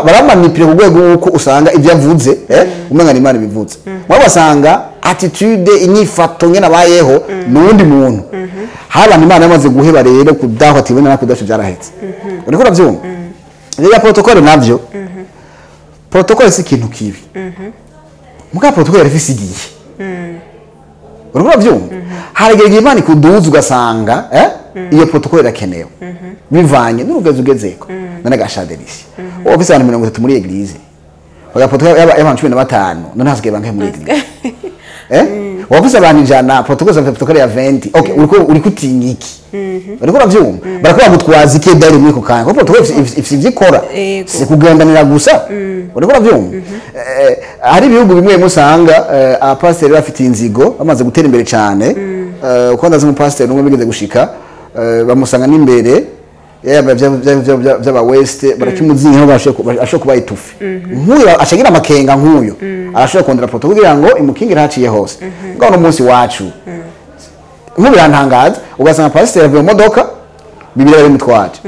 baramanipira ku rwego uko usanga ibyo avuze umenya Imana bivuze wabasanga attitude inyifato nyene abayeho nundi muntu haba Imana yamaze guheba rero kudaho atibona nakudasha byarahetse uriko uravyumva ya protocol navyo protocol si kintu kibi muka protocol yarifise igihe uriko uravyumva haragera Imana ikuduza ugasanga iyo protocol irakenewe bivanye n'urugezo ugezeko none gashaderisi ofisa 30 muri eglise baga protocol y'abantu 15 none hasigaye banke muri eglise ofisa abantu ijana protocol ya 20 okay uri kutinyiki uriko uravyumva barakuba gutwaza iki dare muri ko kanya ko protocol ifisi vyikora si kugendanira gusa uriko uravyumva hari ibihugu bimwe musanga abapasiteri bafite inzigo bamaze gutera imbere cyane uko ndazi mu pasiteri numwe bigeze gushika bamusanga n'imbere by'aba west barakimuzinga bashobora kuba itufi nkuyo ashagira amakenga nkuyo arashobora kondera protocol kugira ngo imukingira haciye hose ngo no munsi wacu mubirantangaza ugasanga pasiteri avuye mu modoka bibiri bari mutwaje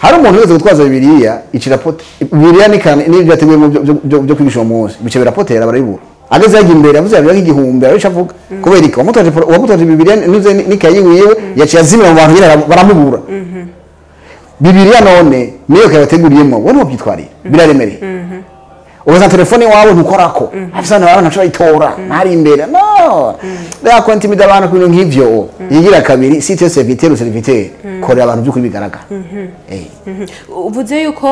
hari umuntu wese gutwaza bibiliya icirapote bibiliya ni byateguye byo kwigisha uwo munsi bice birapotera barayibura ageze yagiye imbere avuze yabiye igihumbi arico avuga kubera iki wamutwaje bibiliya nize nikayi wiwe yaciye azimira mu bantu nyine baramubura bibiliya none niyo kayateguriyemo wowe no byitwariye biraremereye ubaza telefone wawe ntukorako afisana wawe ntaco itora ntari imbere no ya kontimida abantu ku bintu nk'ivyo yigira kabiri site serviteur serviteur korera abantu by'ukuri bigaragara uvuze yuko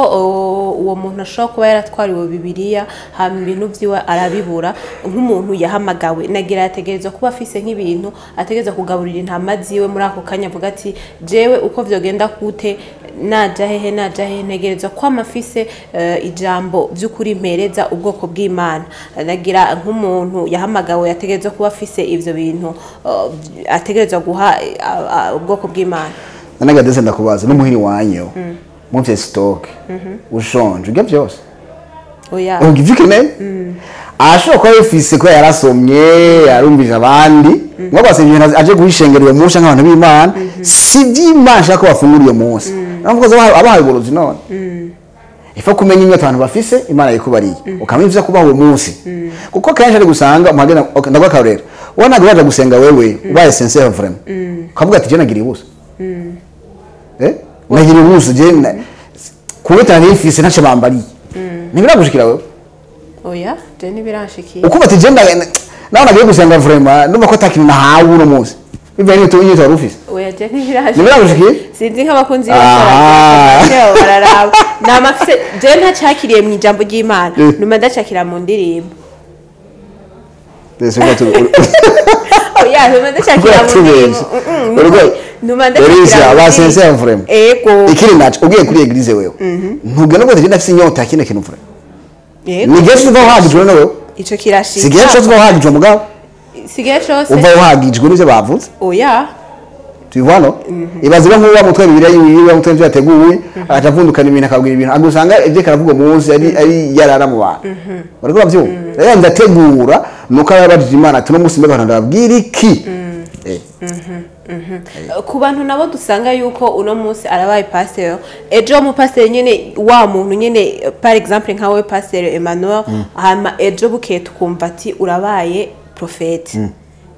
uwo muntu ashobora kuba yaratwariwe bibiliya hama ibintu vyiwe arabibura nk'umuntu yahamagawe nagira yategerezwa kuba afise nk'ibintu ategereza kugaburira intama ziwe muri ako kanya avuga ati jewe uko vyogenda kute naja hehe ntegerezwa ko amafise ijambo by'ukuri mpereza ubwoko bw'Imana nagira nk'umuntu yahamagawe yategerezwa kuba afise ivyo bintu ategerezwa guha ubwoko bw'Imana nanaga ndetse ndakubaza n'umuhiri wanyu mumfye stock ushonje ubyo byose oya ugivukene ashobora kuba yifise ko yarasomye yarumvije abandi ngo basebye aje guhishengera uyo musha nk'abantu b'Imana si by'Imana shaka bafungura uyo munsi navuga zo abahaye uburozi none ifa kumenya imwe abantu bafise Imana yikubariye ukamwivuza kuba uwo munsi kuko kenshi ari gusanga umagena ndagwa karera wana gwaje gusenga wewe ubaye sincere vraiment kavuga ati je nagira ubusa nagira ubusa je kubita n'ifise ntace bambariye ntibiragushikira wewe oya je ntibirashikira uko bati je nawe nagiye gusenga vraiment ndumva ko atakintu nahawe uno munsi bivanye n'uto nyito warufise oya oya je ntibiraje Ntibiragushikira? sinzi nk'abakunzi b'abarabo bararaba namafise je ntacakiriye mu ijambo ry'Imana numa ndacakira mu ndirimbo oya numa ndacakira mu ndirimbo numa ndacakira abasense vraiment ego ikiri naco ugiye kuri eglise wewe ntugena ngo tagenda afise inyota kine kintu vraiment ni geshi uva uhagijwe nawe ico kirashika sigiye cyo uva uhagijwe mugabo sigiye cyose uva uhagijwe n'ivyo bavuze oya tubibona ibazira nk'uwa mutwe bibiri yiwe mutwe byo yateguwe atavundukana ibintu akabwira ibintu agusanga ibyo karavuga munsi ari yarara mu bantu bariko bavyo rero ndategura nuko abajije Imana ati no musi mbega ndababwira iki ku bantu nabo dusanga yuko uno munsi arabaye pasteur ejo mu pasteur nyene wa muntu nyene par exemple nkawe pasteur Emmanuel hama ejo buke tukumva ati urabaye prophète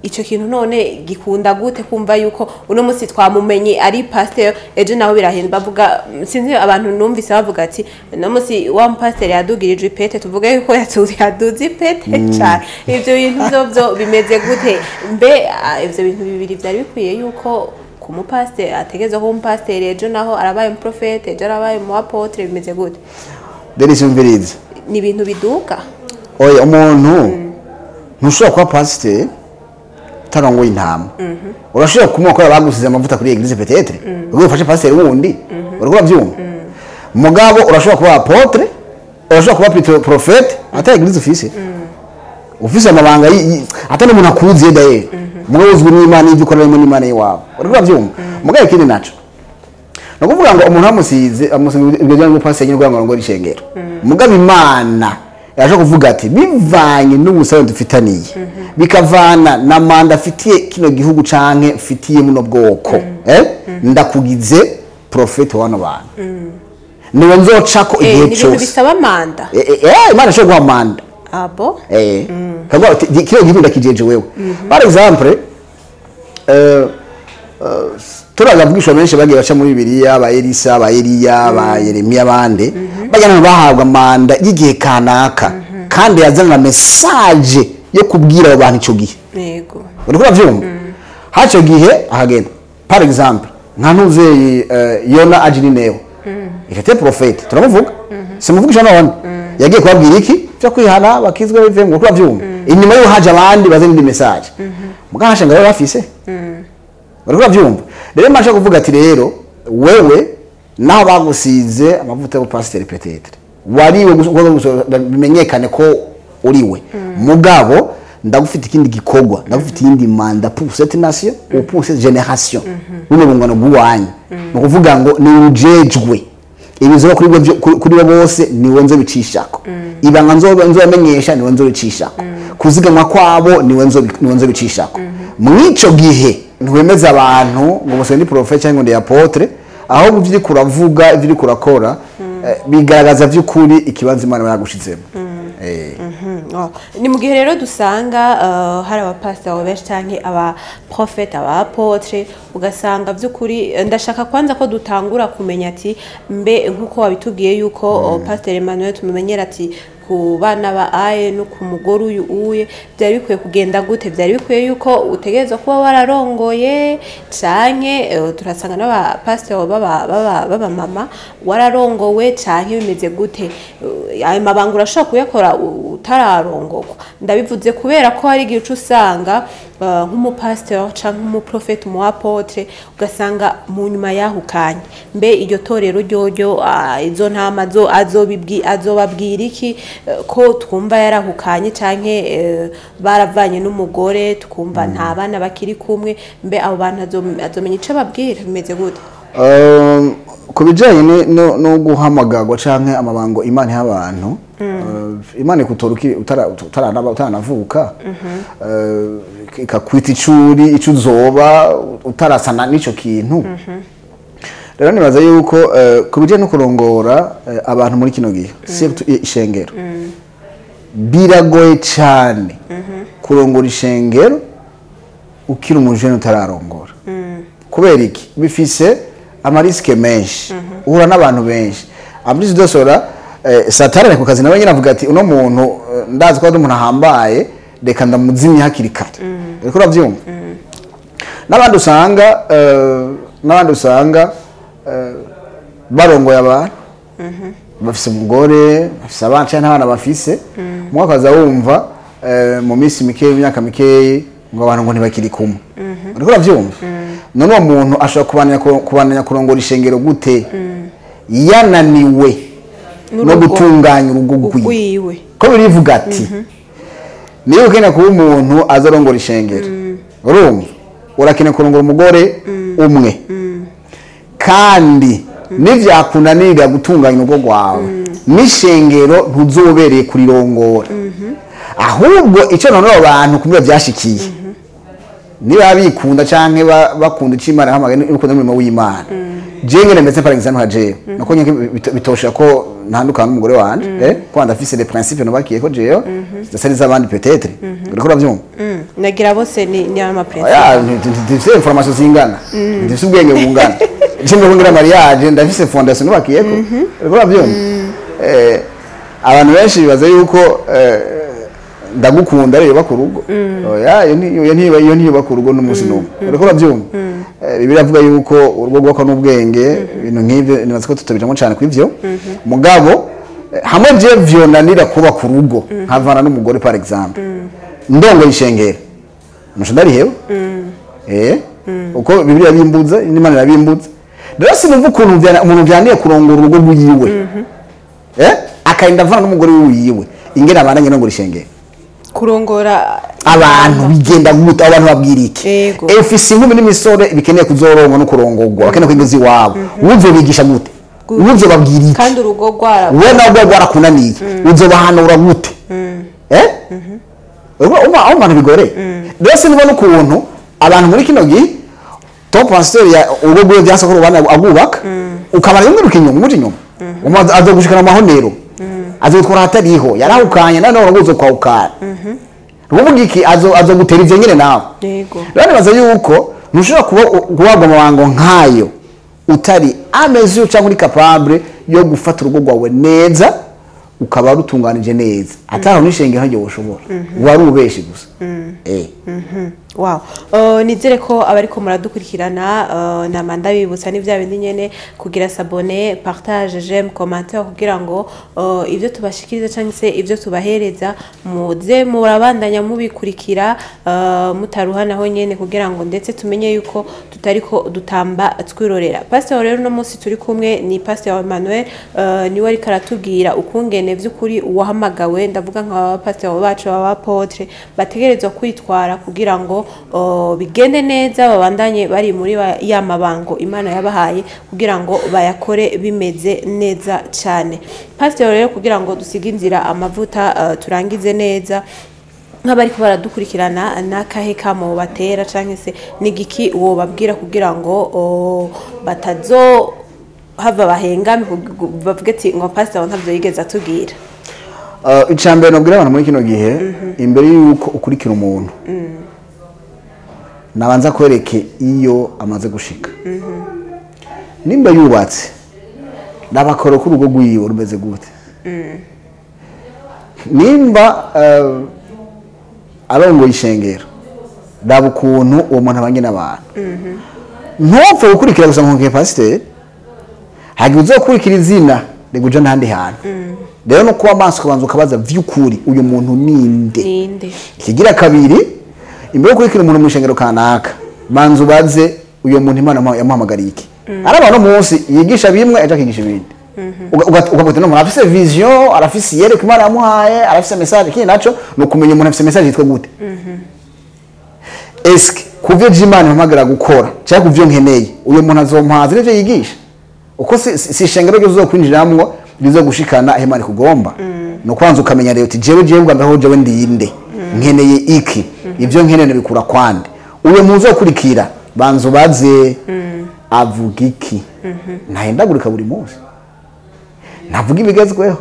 ico kintu none gikunda gute kumva yuko uno munsi twamumenye ari pasteur ejo naho birahenda bavuga sinzi abantu numvise bavuga ati no munsi wa pasteur yadugirije ipete tuvuga yuko yaduze ipete cyane ivyo bintu byo bimeze gute mbe ivyo bintu bibiri byari bikwiye yuko ku mupasteur ategeza ko umupasteur ejo naho arabaye umuprofete ejo arabaye mu apotre bimeze gute Denise Umvirizi ni ibintu biduka oya umuntu ntushobora kuba pasteur tarango intama urashobora kumukora bagusize amavuta kuri eglise peut-être ubwo ufashe pasteur wundi uriko bavyumva mugabo urashobora kuba apotre urashobora kuba prophète ata eglise ufise amabanga ata n'umuntu akuziye daye mugabo uzwi n'Imana ivyo ukora n'Imana yiwabo uriko bavyumva mugabo ikindi naco no kuvuga ngo umuntu amusize ibyo ngo pasteur nyine ngo rishengero mugabo Imana yaje kuvuga ati bivanye n'ubusabe dufitaniye bikavana na manda afitiye kino gihugu canke fitiye muno bwoko ndakugize prophet wano bantu niwe nzocako igihe cyose ni bisaba manda Imana cyo guha manda abo kagwa kino gihugu ndakijeje wewe par exemple turavugisha menshi bagiye baca muri Bibiliya ba Elisa ba Eliya ba Yeremiya bande bajyana bahabwa manda y'igihe kanaka kandi yazana message yo kubwira abantu ico gihe yego uriko bavyumva haco gihe ahagenda par exemple nka ntuzeye Yona Ajinineho ifite prophète turamuvuga simuvugisha none yagiye kubabwira iki cyo kwihana bakizwe bive ngo bavyumva inyuma yo haje abandi bazana indi message mugahasha ngabo bafise uriko bavyumva rero masha kuvuga ati rero wewe naho bagusize amavuta yo pasteur peut-être wariwe bimenyekane ko uriwe mugabo ndagufite ikindi gikogwa ndagufite indi manda pour cette nation ou pour cette génération uno bungano bw'uwanyu no kuvuga ngo ni ujejwe ibizo kuri bo bose ni wenzo bicishako ibanga nzobamenyesha ni wenzo bicishako kuzigamwa kwabo ni wenzo bicishako mwico gihe ntiwemeza abantu ngo bose ni prophète cyangwa ndi apotre aho bivyi kuravuga ivyi kurakora bigaragaza vy'ukuri ikibanza Imana yagushizemo ni mu gihe rero dusanga hari abapastor benshi cyane aba prophète aba apotre ugasanga vy'ukuri ndashaka kwanza ko dutangura kumenya ati mbe nkuko wabitubwiye yuko pastor Emmanuel tumumenyera ati ku bana ba aye no ku mugore uyu uye byari bikwiye kugenda gute byari bikwiye yuko utegereza kuba wararongoye canke turasanga n'aba pastor baba mama wararongowe canke bimeze gute ayo mabanga urashobora kuyakora utararongorwa ndabivuze kubera ko hari igihe usanga nk'umupastor canke nk'umuprofete mu apotre ugasanga mu nyuma yahukanye mbe iryo torero ryojo izo ntama azobabwira iki ko twumva yarahukanye canke baravanye n'umugore tukumva nta bana bakiri kumwe mbe abo bantu azomenya ico babwira bimeze gute kubijanye no guhamagagwa canke amabango Imana y'abantu Imana ikutoruki utaranavuka ikakwita icuri ico uzoba utarasana n'ico kintu rero nibaza yuko kubijanye no kurongora abantu muri kino gihe ishengero biragoye cyane kurongora ishengero ukiri umujene utararongora kubera iki bifise amariske menshi uhura n'abantu benshi amrizi dosora satani ku kazi nawe nyine avuga ati uno muntu ndazi ko umuntu ahambaye reka ndamuzimye hakiri kare ariko uravyumva n'abandi usanga barongoye abantu bafise umugore bafise abana cyangwa n'abana bafise umwaka aza wumva mu minsi mikeyi imyaka mikeyi ngo abantu ngo ntibakiri kumwe uriko uravyumva none uwo muntu ashobora kubananya kurongora ishengero gute yananiwe no gutunganya urugo rwiwe ko birivuga ati niyo ukena kuba umuntu azarongora ishengero urumva urakena kurongora umugore umwe kandi nivyakunanira gutunganya urugo rwawe n'ishengero ntuzobereye kurirongora ahubwo ico none abantu kumwe vyashikiye niba bikunda canke bakunda icimana hamwe n'ukunda umurimo w'Imana jenge ndetse par exemple haje nako nyeke bitosha ko ntandukana n'umugore wanje ko ndafise les principes no bakiye ko jeyo zisari z'abandi peut-être uriko uravyumva nagira bose ni ama principes ya ndifise information zingana ndifise ubwenge bungana jenge ngira mariage ndafise fondation no bakiye ko uriko uravyumva abantu benshi bibaza yuko ndagukunda rero bakurugo oya iyo ntiyo bakurugo n'umunsi n'umwe uriko uravyumva biravuga yuko urugo rwako n'ubwenge ibintu nk'ivyo nibaza ko tutabijamo cyane kw'ivyo mugabo hamwe je vyonanira kuba ku rugo nkavana n'umugore par exemple ndongo ishengera musho ndarihewe uko Bibiliya bimbuza n'Imana irabimbuza rero sinumva ukuntu umuntu vyaniye kurongora urugo rwiwe akarinda avana n'umugore wiwe ingene abananye no ngurishengera kurongora abantu bigenda gute abantu babwira iki efisi nkumi n'imisore bikeneye kuzorongo no kurongorwa bakeneye kwingiza iwabo uvuze bigisha gute uvuze babwira iki kandi urugo rwara we nawe rwarakunaniye uzobahanura gute aho abantu bigore rero sinubona ukuntu abantu muri kino gihe top pastor ya urugo rwe byasa ko rubana agubaka ukamara yumwiruka inyuma umuje inyuma azogushikana amahonero azotwara hatariho yarahukanye none urugo kwa ukara ruvuga iki azogutera ivyo nyene nawe yego rero nibaza yuko ntushobora kuwagwa amabango nkayo utari ameze cyangwa uri capable yo gufata urugo rwawe neza ukaba rutunganije neza atari n'ishenge hanje woshobora wari ubeshi gusa wow nizere ko abariko muradukurikirana namanda bibutsa n'ivya bindi nyene kugira s'abonner partage j'aime commentaire kugira ngo ivyo tubashikiriza cyangwa se ivyo tubahereza muze murabandanya mubikurikira mutaruhanaho nyene kugira ngo ndetse tumenye yuko tutariko dutamba twirorera pastor rero no munsi turi kumwe ni pastor Emmanuel niwe ari karatubwira ukungene vy'ukuri uwahamagawe ndavuga nka pastor bacu abapotre bategerezwa kwitwara kugira ngo bigende neza babandanye bari muri ya mabango Imana yabahaye kugira ngo bayakore bimeze neza cyane pastor rero kugira ngo dusige inzira amavuta turangize neza nk'abariko baradukurikirana nakahe kamo batera canke se nigiki uwo babwira kugira ngo batazo hava bahengame bavuga ati ngo pastor ntavyo yigeze atubwira icambere nobwira abantu muri kino gihe imbere yuko ukurikira umuntu nabanza kwereke iyo amaze gushika nimba yubatse nabakora ku rugo rwiwe rumeze gute nimba arongo ishengero daba ukuntu uwo muntu abanye n'abantu ntopfe gukurikira gusa nkonke pasteur hagi uzokurikira izina riguja ntandi hantu rero no kuba maso kubanza ukabaza vy'ukuri uyu muntu ninde kigira kabiri imbere yo kurikira umuntu mu ishengero kanaka banza ubaze uyo muntu Imana yamuhamagariye iki araba no munsi yigisha bimwe aje akigisha ibindi ugavuga no afise vision arafise yere ko Imana yamuhaye arafise message kindi naco no kumenya umuntu afise message yitwa gute eske kuvyo Imana yamuhamagara gukora cyangwa kuvyo nkeneye uyo muntu azompaza ivyo yigisha uko si ishengero ryo uzokwinjiramwo bizo gushikana Imana kugomba no kwanza ukamenya rero uti jewe bwambaho jewe ndinde nkeneye iki ivyo nkeneye bikura kwande uyo muzo kurikira banzo baze avuga iki nahindagurika buri munsi navuga ibigezweho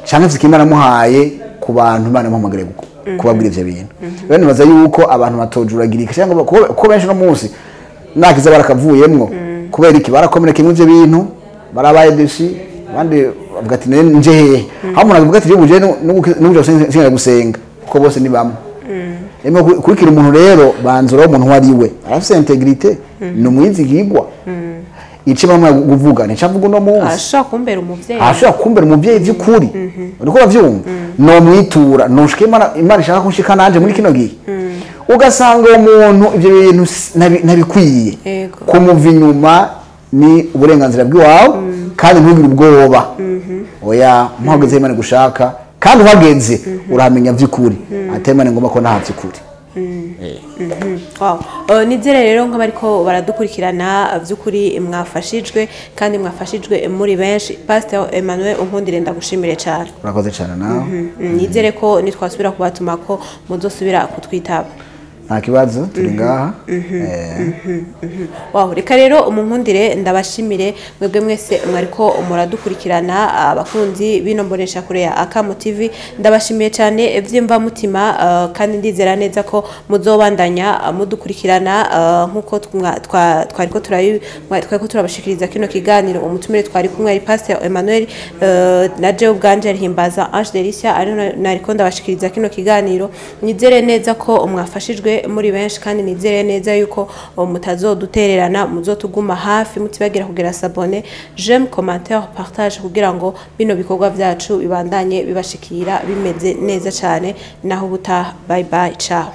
cyane mfite Imana muhaye ku bantu Imana yamuhamagariye kubabwira ivyo bintu rero nibaza yuko abantu batojuragirika cyangwa ko benshi no munsi nakiza barakavuyemwo kubera iki barakomereka ivyo bintu barabaye deshi bandi bavuga ati nje hehe aho umuntu avuga ati je n'ubuje singa gusenga kuko bose ni bamwe eme kurikira umuntu rero banzura umuntu wari we arafise integrité no mwizigirwa ice bamwe kuvuga nica mvuga no munsi ashaka kumbera umuvyeyi vy'ukuri uriko bavyumva no mwitura nushike imana ishaka kunshika nanje muri kino gihe ugasanga uwo muntu ivyo bintu nabikwiye kumuva inyuma ni uburenganzira bw'iwawe kandi ntugire ubwoba oya mpageze imana gushaka kandi uhageze uramenya vy'ukuri atemane ngoma ko nta vy'ukuri wow nizere rero nk'abariko baradukurikirana vy'ukuri mwafashijwe kandi mwafashijwe muri benshi Pastor Emmanuel Unkundire ndagushimire cyane urakoze cyane nawe nizere ko nitwasubira kubatuma ko muzosubira kutwitaba nta kibazo turi ngaha wow reka rero umunkundire ndabashimire mwebwe mwese mwariko muradukurikirana abakunzi bino mbonesha kure ya Akamo TV ndabashimiye cyane vyimva mutima kandi ndizera neza ko muzobandanya mudukurikirana nkuko twariko turabashikiriza kino kiganiro umutumire twari kumwe ari Pastor Emmanuel na Jewe ubwanje rihimbaza Ange Delicia ari nariko ndabashikiriza kino kiganiro nizere neza ko mwafashijwe muri benshi kandi nizere neza yuko mutazodutererana muzotuguma hafi mutibagira kugira s'abonner j'aime commentaire partage kugira ngo bino bikorwa byacu bibandanye bibashikira bimeze neza cyane naho buta bye bye ciao